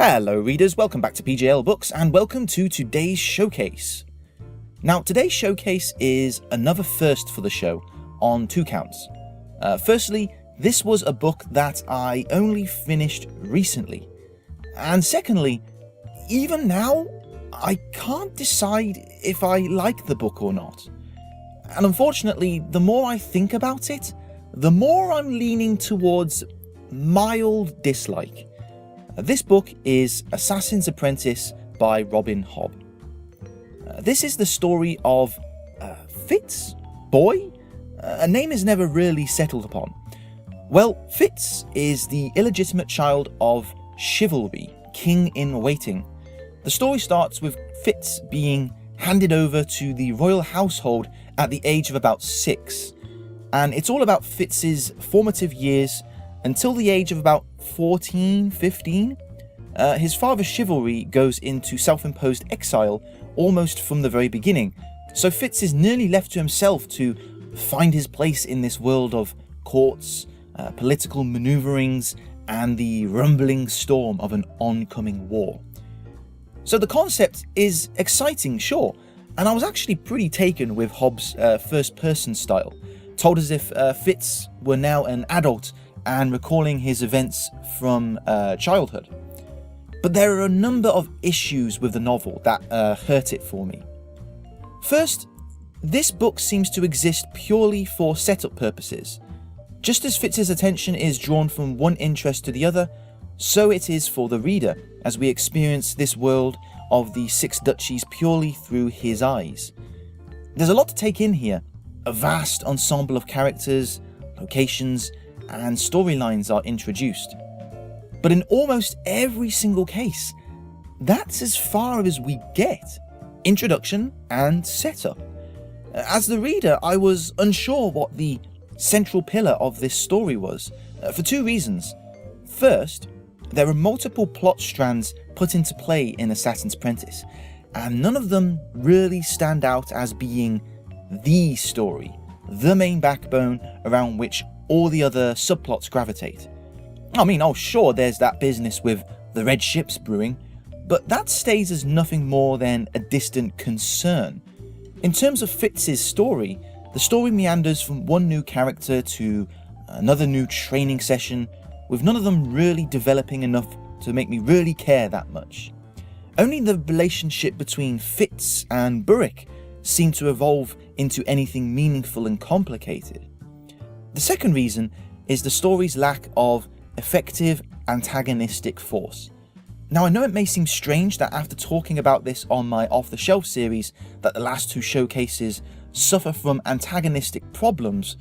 Hello readers, welcome back to PJL Books and welcome to today's showcase. Now today's showcase is another first for the show on two counts. Firstly, this was a book that I only finished recently. And secondly, even now, I can't decide if I like the book or not. And unfortunately, the more I think about it, the more I'm leaning towards mild dislike. This book is Assassin's Apprentice by Robin Hobb. This is the story of Fitz? Boy? A name is never really settled upon. Well, Fitz is the illegitimate child of Chivalry, King in Waiting. The story starts with Fitz being handed over to the royal household at the age of about 6. And it's all about Fitz's formative years until the age of about 14, 15. His father's chivalry goes into self-imposed exile almost from the very beginning, so Fitz is nearly left to himself to find his place in this world of courts, political maneuverings, and the rumbling storm of an oncoming war. So the concept is exciting, sure, and I was actually pretty taken with Hobb's first-person style, told as if Fitz were now an adult and recalling his events from childhood. But there are a number of issues with the novel that hurt it for me. First, this book seems to exist purely for setup purposes. Just as Fitz's attention is drawn from one interest to the other, so it is for the reader as we experience this world of the Six Duchies purely through his eyes. There's a lot to take in here. A vast ensemble of characters, locations, and storylines are introduced. But in almost every single case, that's as far as we get. Introduction and setup. As the reader, I was unsure what the central pillar of this story was, for two reasons. First, there are multiple plot strands put into play in Assassin's Apprentice, and none of them really stand out as being the story, the main backbone around which all the other subplots gravitate. I mean, oh sure, there's that business with the red ships brewing, but that stays as nothing more than a distant concern. In terms of Fitz's story, the story meanders from one new character to another new training session, with none of them really developing enough to make me really care that much. Only the relationship between Fitz and Burrick seemed to evolve into anything meaningful and complicated. The second reason is the story's lack of effective antagonistic force. Now I know it may seem strange that after talking about this on my Off the Shelf series that the last two showcases suffer from antagonistic problems,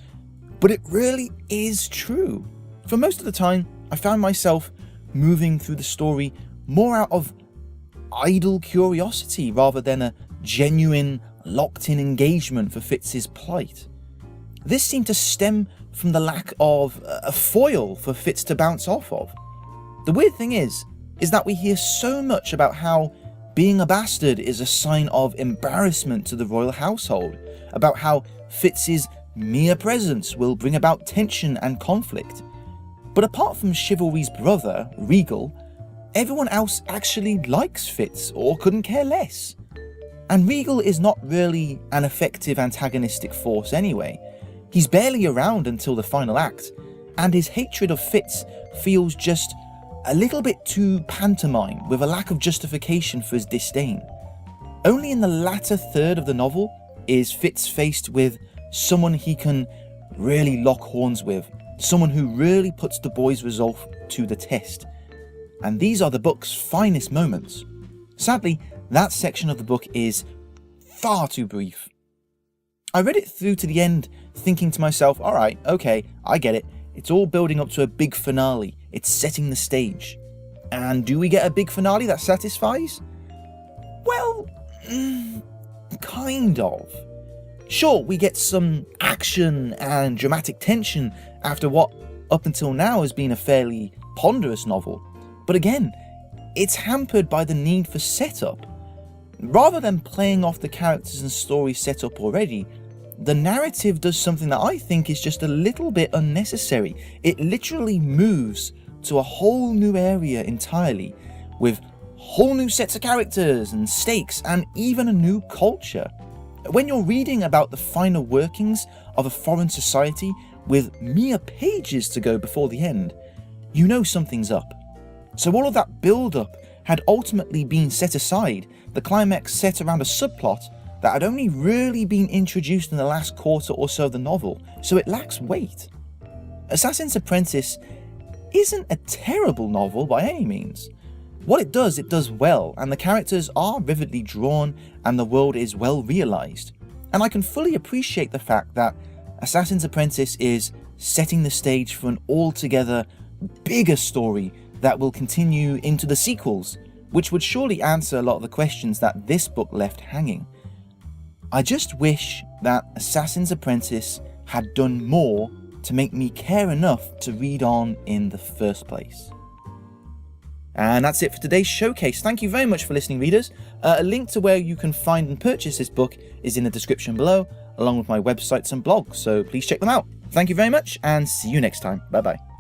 but it really is true. For most of the time, I found myself moving through the story more out of idle curiosity rather than a genuine, locked-in engagement for Fitz's plight. This seemed to stem from the lack of a foil for Fitz to bounce off of. The weird thing is that we hear so much about how being a bastard is a sign of embarrassment to the royal household, about how Fitz's mere presence will bring about tension and conflict. But apart from Chivalry's brother, Regal, everyone else actually likes Fitz or couldn't care less. And Regal is not really an effective antagonistic force anyway. He's barely around until the final act, and his hatred of Fitz feels just a little bit too pantomime, with a lack of justification for his disdain. Only in the latter third of the novel is Fitz faced with someone he can really lock horns with, someone who really puts the boy's resolve to the test. And these are the book's finest moments. Sadly, that section of the book is far too brief. I read it through to the end thinking to myself, alright, okay, I get it. It's all building up to a big finale. It's setting the stage. And do we get a big finale that satisfies? Well, kind of. Sure, we get some action and dramatic tension after what up until now has been a fairly ponderous novel. But again, it's hampered by the need for setup. Rather than playing off the characters and story set up already, the narrative does something that I think is just a little bit unnecessary. It literally moves to a whole new area entirely, with whole new sets of characters and stakes and even a new culture. When you're reading about the finer workings of a foreign society with mere pages to go before the end, you know something's up. So all of that build-up had ultimately been set aside, the climax set around a subplot that had only really been introduced in the last quarter or so of the novel, so it lacks weight. Assassin's Apprentice isn't a terrible novel by any means. What it does well, and the characters are vividly drawn and the world is well realised. And I can fully appreciate the fact that Assassin's Apprentice is setting the stage for an altogether bigger story that will continue into the sequels, which would surely answer a lot of the questions that this book left hanging. I just wish that Assassin's Apprentice had done more to make me care enough to read on in the first place. And that's it for today's showcase. Thank you very much for listening, readers. A link to where you can find and purchase this book is in the description below, along with my websites and blogs, so please check them out. Thank you very much, and see you next time. Bye bye.